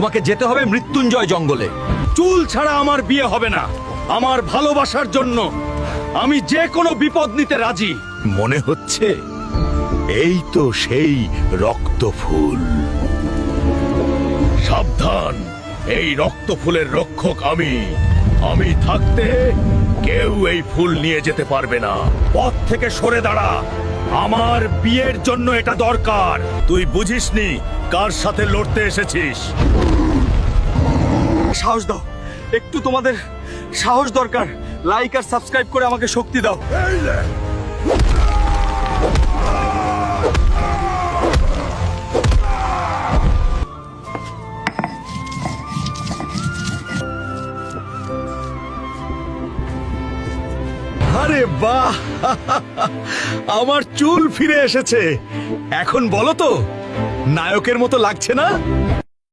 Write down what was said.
তোমাকে যেতে হবে মৃত্যুঞ্জয় জঙ্গলে। চুল ছাড়া আমার বিয়ে হবে না। আমার ভালোবাসার জন্য আমি যে কোনো বিপদ নিতে রাজি। মনে হচ্ছে এই তো সেই রক্ত ফুল। সাবধান, এই রক্ত ফুলের রক্ষক আমি। আমি থাকতে কেউ এই ফুল নিয়ে যেতে পারবে না। পথ থেকে সরে দাঁড়া, আমার বিয়ের জন্য এটা দরকার। তুই বুঝিসনি কার সাথে লড়তে এসেছিস। সাহস দাও, একটু তোমাদের সাহস দরকার। লাইক আর সাবস্ক্রাইব করে আমাকে শক্তি দাও। আরে বাহ, আমার চুল ফিরে এসেছে। এখন বলো তো, নায়কের মতো লাগছে না?